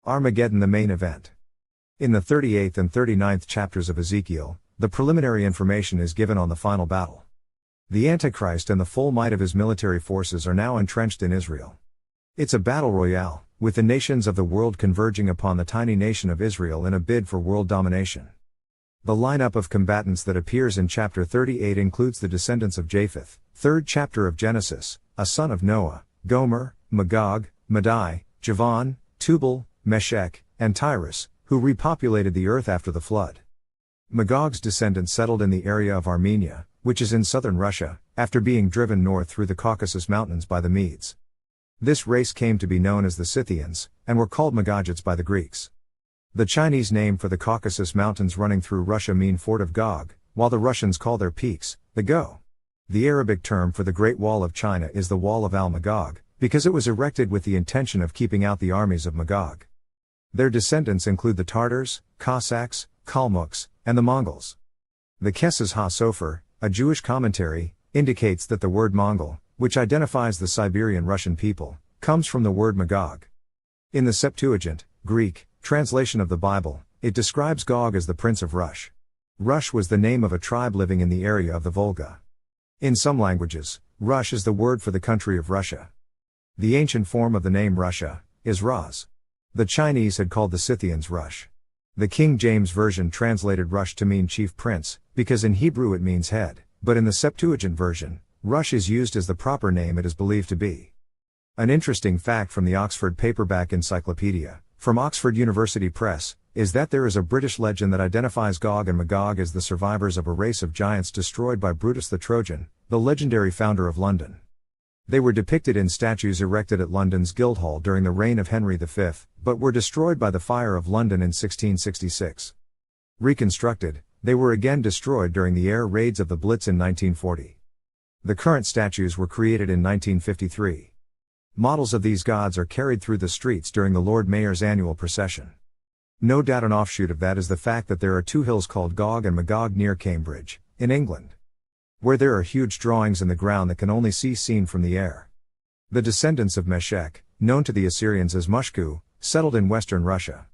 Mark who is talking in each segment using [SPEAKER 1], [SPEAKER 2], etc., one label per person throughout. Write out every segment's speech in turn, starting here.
[SPEAKER 1] Armageddon, the main event. In the 38th and 39th chapters of Ezekiel, the preliminary information is given on the final battle. The Antichrist and the full might of his military forces are now entrenched in Israel. It's a battle royale, with the nations of the world converging upon the tiny nation of Israel in a bid for world domination. The lineup of combatants that appears in chapter 38 includes the descendants of Japheth, 3rd chapter of Genesis, a son of Noah, Gomer, Magog, Madai, Javan, Tubal, Meshech, and Tyrus, who repopulated the earth after the flood. Magog's descendants settled in the area of Armenia, which is in southern Russia, after being driven north through the Caucasus Mountains by the Medes. This race came to be known as the Scythians, and were called Magogites by the Greeks. The Chinese name for the Caucasus Mountains running through Russia mean Fort of Gog, while the Russians call their peaks, the Go. The Arabic term for the Great Wall of China is the Wall of Al-Magog, because it was erected with the intention of keeping out the armies of Magog. Their descendants include the Tartars, Cossacks, Kalmucks, and the Mongols. The Kesses Ha-Sofer, a Jewish commentary, indicates that the word Mongol, which identifies the Siberian Russian people, comes from the word Magog. In the Septuagint, Greek, translation of the Bible, it describes Gog as the prince of Rush. Rush was the name of a tribe living in the area of the Volga. In some languages, Rush is the word for the country of Russia. The ancient form of the name Russia is Raz. The Chinese had called the Scythians Rush. The King James Version translated Rush to mean chief prince, because in Hebrew it means head, but in the Septuagint version, Rush is used as the proper name it is believed to be. An interesting fact from the Oxford Paperback Encyclopedia, from Oxford University Press, is that there is a British legend that identifies Gog and Magog as the survivors of a race of giants destroyed by Brutus the Trojan, the legendary founder of London. They were depicted in statues erected at London's Guildhall during the reign of Henry V, but were destroyed by the fire of London in 1666. Reconstructed, they were again destroyed during the air raids of the Blitz in 1940. The current statues were created in 1953. Models of these gods are carried through the streets during the Lord Mayor's annual procession. No doubt an offshoot of that is the fact that there are two hills called Gog and Magog near Cambridge, in England, where there are huge drawings in the ground that can only be seen from the air. The descendants of Meshech, known to the Assyrians as Mushku, settled in western Russia,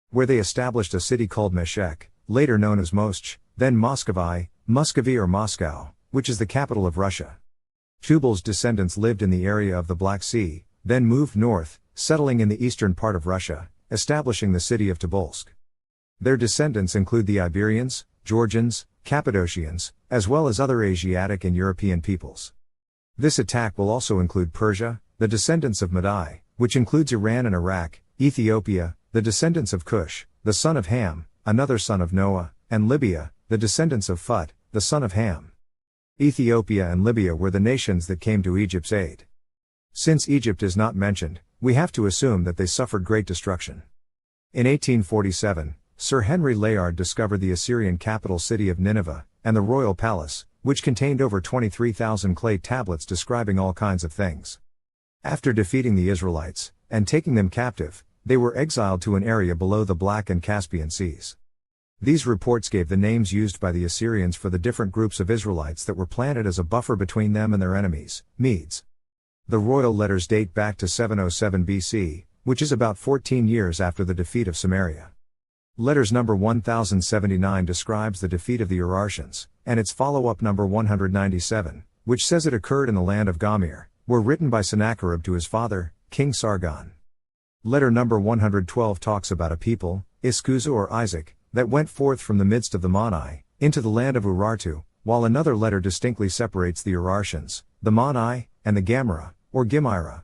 [SPEAKER 1] where they established a city called Meshech, later known as Moschch, then Muscovy or Moscow, which is the capital of Russia. Tubal's descendants lived in the area of the Black Sea, then moved north, settling in the eastern part of Russia, establishing the city of Tobolsk. Their descendants include the Iberians, Georgians, Cappadocians, as well as other Asiatic and European peoples. This attack will also include Persia, the descendants of Madai, which includes Iran and Iraq, Ethiopia, the descendants of Cush, the son of Ham, another son of Noah, and Libya, the descendants of Phut, the son of Ham. Ethiopia and Libya were the nations that came to Egypt's aid. Since Egypt is not mentioned, we have to assume that they suffered great destruction. In 1847, Sir Henry Layard discovered the Assyrian capital city of Nineveh, and the royal palace, which contained over 23,000 clay tablets describing all kinds of things. After defeating the Israelites, and taking them captive, they were exiled to an area below the Black and Caspian Seas. These reports gave the names used by the Assyrians for the different groups of Israelites that were planted as a buffer between them and their enemies, Medes. The royal letters date back to 707 BC, which is about 14 years after the defeat of Samaria. Letters number 1079 describes the defeat of the Urartians, and its follow-up number 197, which says it occurred in the land of Gamir, were written by Sennacherib to his father, King Sargon. Letter number 112 talks about a people, Iskuza or Isaac, that went forth from the midst of the Mani, into the land of Urartu, while another letter distinctly separates the Urartians, the Mani, and the Gamera, or Gimira.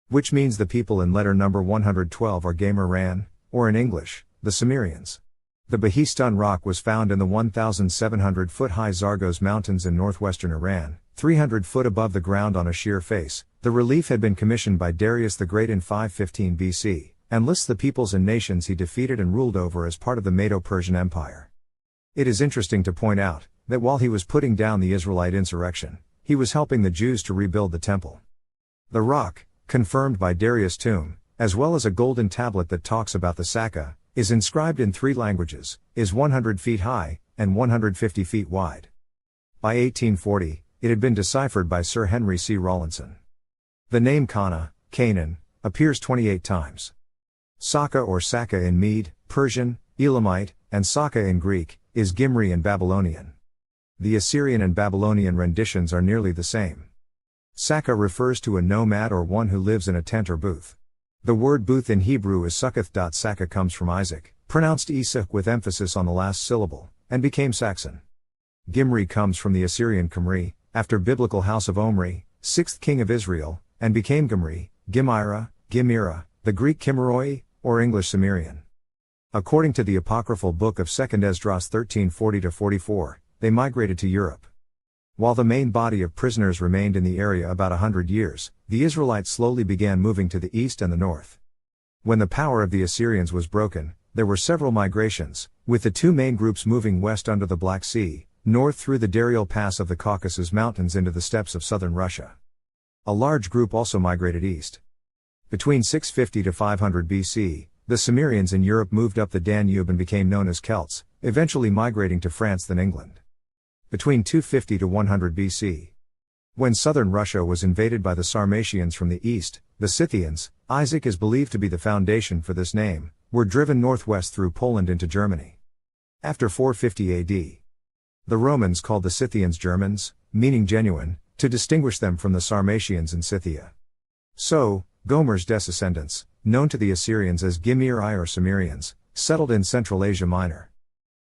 [SPEAKER 1] Which means the people in letter number 112 are Gamiran, or in English, the Sumerians. The Behistun rock was found in the 1,700-foot-high Zargos Mountains in northwestern Iran, 300 foot above the ground on a sheer face. The relief had been commissioned by Darius the Great in 515 BC, and lists the peoples and nations he defeated and ruled over as part of the Medo-Persian Empire. It is interesting to point out that while he was putting down the Israelite insurrection, he was helping the Jews to rebuild the temple. The rock, confirmed by Darius' tomb, as well as a golden tablet that talks about the Saka, is inscribed in 3 languages, is 100 feet high, and 150 feet wide. By 1840, it had been deciphered by Sir Henry C. Rawlinson. The name Kana, Canaan, appears 28 times. Saka or Saka in Mede, Persian, Elamite, and Saka in Greek, is Gimri in Babylonian. The Assyrian and Babylonian renditions are nearly the same. Saka refers to a nomad or one who lives in a tent or booth. The word booth in Hebrew is Sukkoth. Saka comes from Isaac, pronounced Isaac with emphasis on the last syllable, and became Saxon. Gimri comes from the Assyrian Qumri, after biblical house of Omri, 6th king of Israel, and became Gimri, Gimira, Gimira, the Greek Kimmeroi, or English Cimmerian. According to the apocryphal book of 2nd Esdras 1340-44, they migrated to Europe. While the main body of prisoners remained in the area about 100 years, the Israelites slowly began moving to the east and the north. When the power of the Assyrians was broken, there were several migrations, with the two main groups moving west under the Black Sea, north through the Darial Pass of the Caucasus Mountains into the steppes of southern Russia. A large group also migrated east. Between 650 to 500 BC, the Cimmerians in Europe moved up the Danube and became known as Celts, eventually migrating to France then England. Between 250 to 100 BC. When southern Russia was invaded by the Sarmatians from the east, the Scythians, Isaac is believed to be the foundation for this name, were driven northwest through Poland into Germany. After 450 AD, the Romans called the Scythians Germans, meaning genuine, to distinguish them from the Sarmatians in Scythia. So, Gomer's descendants, known to the Assyrians as Gimiri or Cimmerians, settled in Central Asia Minor.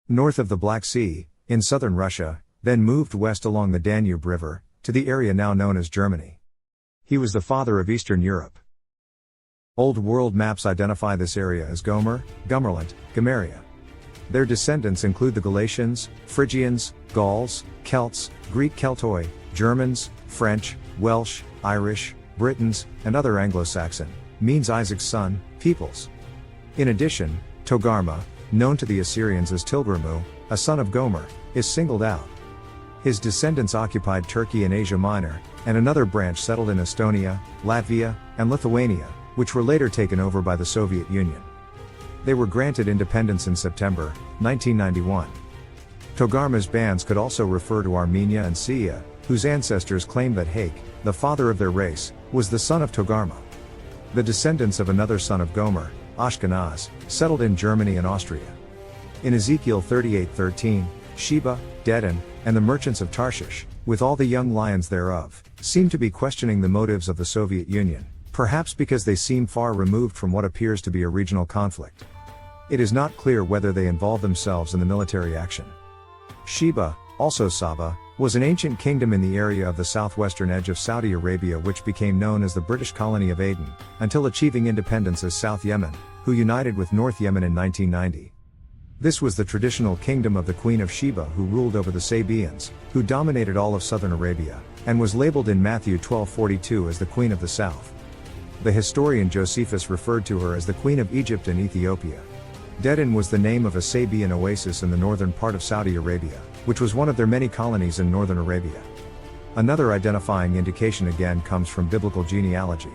[SPEAKER 1] North of the Black Sea, in southern Russia, then moved west along the Danube River, to the area now known as Germany. He was the father of Eastern Europe. Old World maps identify this area as Gomer, Gummerland, Gomeria. Their descendants include the Galatians, Phrygians, Gauls, Celts, Greek Keltoi, Germans, French, Welsh, Irish, Britons, and other Anglo-Saxon, means Isaac's son, peoples. In addition, Togarma, known to the Assyrians as Tilgramu, a son of Gomer, is singled out. His descendants occupied Turkey and Asia Minor, and another branch settled in Estonia, Latvia, and Lithuania, which were later taken over by the Soviet Union. They were granted independence in September 1991. Togarma's bands could also refer to Armenia and Sia, whose ancestors claim that Hake, the father of their race, was the son of Togarma. The descendants of another son of Gomer, Ashkenaz, settled in Germany and Austria. In Ezekiel 38:13, Sheba, Dedan, and the merchants of Tarshish, with all the young lions thereof, seem to be questioning the motives of the Soviet Union, perhaps because they seem far removed from what appears to be a regional conflict. It is not clear whether they involve themselves in the military action. Sheba, also Saba, was an ancient kingdom in the area of the southwestern edge of Saudi Arabia which became known as the British colony of Aden, until achieving independence as South Yemen, who united with North Yemen in 1990. This was the traditional kingdom of the Queen of Sheba who ruled over the Sabaeans, who dominated all of southern Arabia, and was labeled in Matthew 12:42 as the Queen of the South. The historian Josephus referred to her as the Queen of Egypt and Ethiopia. Dedan was the name of a Sabaean oasis in the northern part of Saudi Arabia, which was one of their many colonies in northern Arabia. Another identifying indication again comes from biblical genealogy.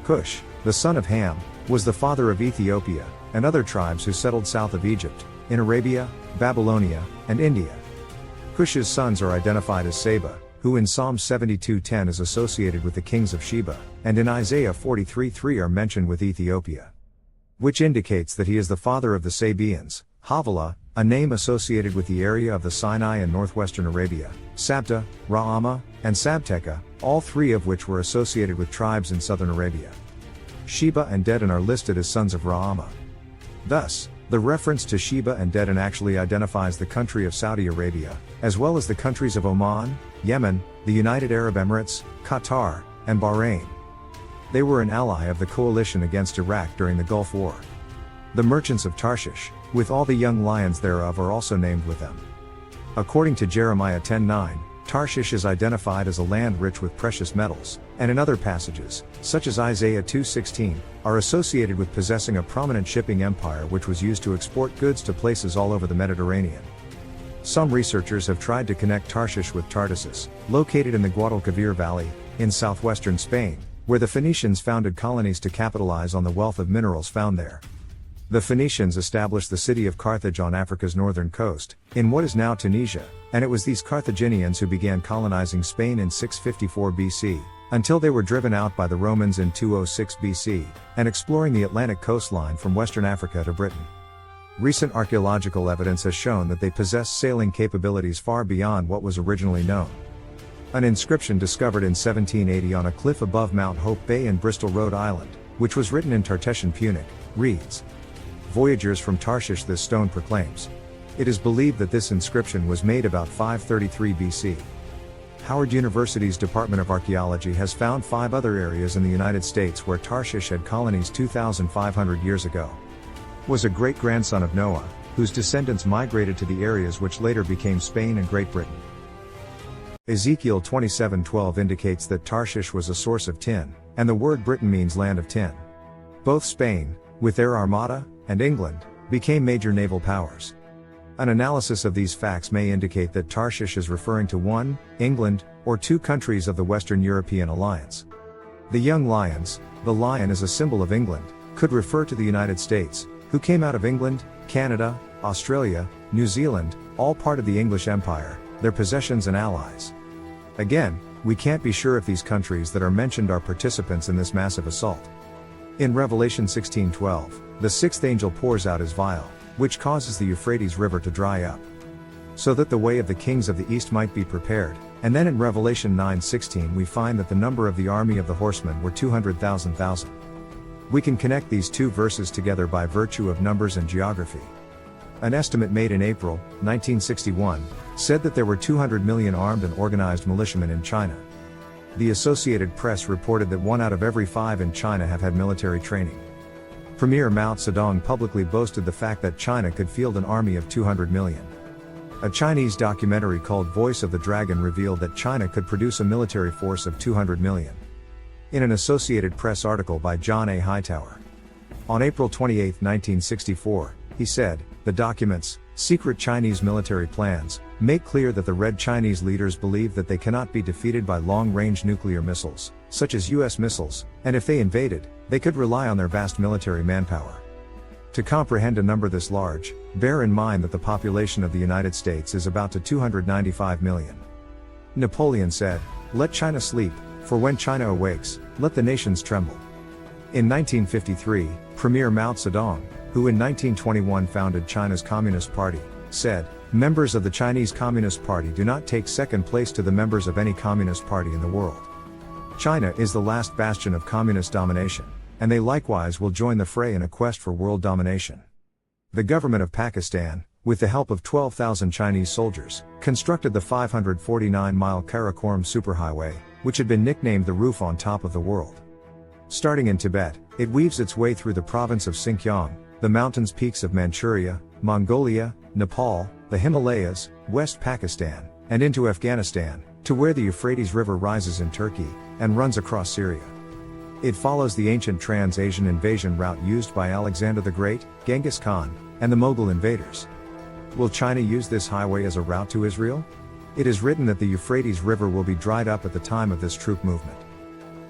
[SPEAKER 1] Cush, the son of Ham, was the father of Ethiopia, and other tribes who settled south of Egypt, in Arabia, Babylonia, and India. Cush's sons are identified as Saba, who in Psalm 72:10 is associated with the kings of Sheba, and in Isaiah 43:3 are mentioned with Ethiopia. Which indicates that he is the father of the Sabaeans, Havilah, a name associated with the area of the Sinai and northwestern Arabia, Sabta, Ra'ama, and Sabteka, all three of which were associated with tribes in southern Arabia. Sheba and Dedan are listed as sons of Ra'ama. Thus, the reference to Sheba and Dedan actually identifies the country of Saudi Arabia, as well as the countries of Oman, Yemen, the United Arab Emirates, Qatar, and Bahrain. They were an ally of the coalition against Iraq during the Gulf War. The merchants of Tarshish, with all the young lions thereof, are also named with them. According to Jeremiah 10:9, Tarshish is identified as a land rich with precious metals, and in other passages, such as Isaiah 2:16, are associated with possessing a prominent shipping empire which was used to export goods to places all over the Mediterranean. Some researchers have tried to connect Tarshish with Tartessus, located in the Guadalquivir Valley, in southwestern Spain, where the Phoenicians founded colonies to capitalize on the wealth of minerals found there. The Phoenicians established the city of Carthage on Africa's northern coast, in what is now Tunisia, and it was these Carthaginians who began colonizing Spain in 654 BC, until they were driven out by the Romans in 206 BC, and exploring the Atlantic coastline from Western Africa to Britain. Recent archaeological evidence has shown that they possessed sailing capabilities far beyond what was originally known. An inscription discovered in 1780 on a cliff above Mount Hope Bay in Bristol, Rhode Island, which was written in Tartessian Punic, reads, "Voyagers from Tarshish." This stone proclaims. It is believed that this inscription was made about 533 BC. Howard University's Department of Archaeology has found 5 other areas in the United States where Tarshish had colonies 2,500 years ago. Was a great-grandson of Noah, whose descendants migrated to the areas which later became Spain and Great Britain. Ezekiel 27:12 indicates that Tarshish was a source of tin, and the word Britain means land of tin. Both Spain, with their armada, and England, became major naval powers. An analysis of these facts may indicate that Tarshish is referring to 1, England, or 2 countries of the Western European alliance. The young lions, the lion is a symbol of England, could refer to the United States, who came out of England, Canada, Australia, New Zealand, all part of the English Empire, their possessions and allies. Again, we can't be sure if these countries that are mentioned are participants in this massive assault. In Revelation 16:12, the 6th angel pours out his vial, which causes the Euphrates River to dry up, so that the way of the kings of the east might be prepared. And then in Revelation 9:16 we find that the number of the army of the horsemen were 200,000. We can connect these 2 verses together by virtue of numbers and geography. An estimate made in April 1961 said that there were 200 million armed and organized militiamen in China. The Associated Press reported that 1 out of every 5 in China have had military training. Premier Mao Zedong publicly boasted the fact that China could field an army of 200 million. A Chinese documentary called Voice of the Dragon revealed that China could produce a military force of 200 million. In an Associated Press article by John A. Hightower. On April 28, 1964, he said, "The documents, secret Chinese military plans, make clear that the Red Chinese leaders believe that they cannot be defeated by long-range nuclear missiles, such as US missiles, and if they invaded, they could rely on their vast military manpower. To comprehend a number this large, bear in mind that the population of the United States is about to 295 million. Napoleon said, 'Let China sleep, for when China awakes, let the nations tremble.' In 1953, Premier Mao Zedong, who in 1921 founded China's Communist Party, said, 'Members of the Chinese Communist Party do not take second place to the members of any Communist Party in the world. China is the last bastion of communist domination, and they likewise will join the fray in a quest for world domination.' The government of Pakistan, with the help of 12,000 Chinese soldiers, constructed the 549-mile Karakoram superhighway, which had been nicknamed the roof on top of the world. Starting in Tibet, it weaves its way through the province of Xinjiang, the mountains peaks of Manchuria, Mongolia, Nepal, the Himalayas, West Pakistan, and into Afghanistan, to where the Euphrates River rises in Turkey, and runs across Syria. It follows the ancient Trans-Asian invasion route used by Alexander the Great, Genghis Khan, and the Mughal invaders. Will China use this highway as a route to Israel? It is written that the Euphrates River will be dried up at the time of this troop movement.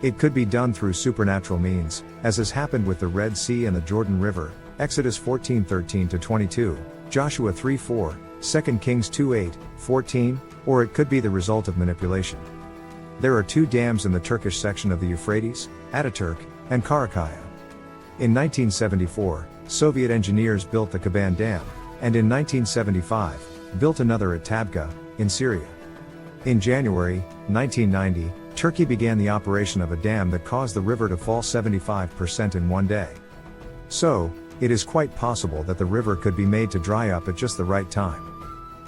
[SPEAKER 1] It could be done through supernatural means, as has happened with the Red Sea and the Jordan River, Exodus 14:13-22, Joshua 3:4, 2 Kings 2:8-14, or it could be the result of manipulation. There are 2 dams in the Turkish section of the Euphrates, Ataturk, and Karakaya. In 1974, Soviet engineers built the Kaban Dam, and in 1975, built another at Tabqa, in Syria. In January 1990, Turkey began the operation of a dam that caused the river to fall 75% in one day. So, it is quite possible that the river could be made to dry up at just the right time.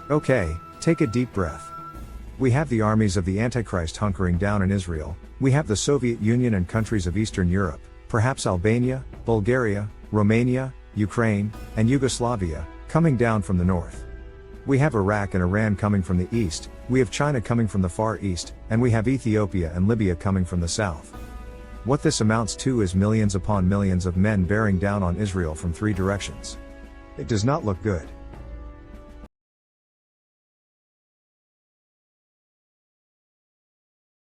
[SPEAKER 1] Okay, take a deep breath. We have the armies of the Antichrist hunkering down in Israel, we have the Soviet Union and countries of Eastern Europe, perhaps Albania, Bulgaria, Romania, Ukraine, and Yugoslavia, coming down from the north. We have Iraq and Iran coming from the east, we have China coming from the far east, and we have Ethiopia and Libya coming from the south. What this amounts to is millions upon millions of men bearing down on Israel from 3 directions. It does not look good.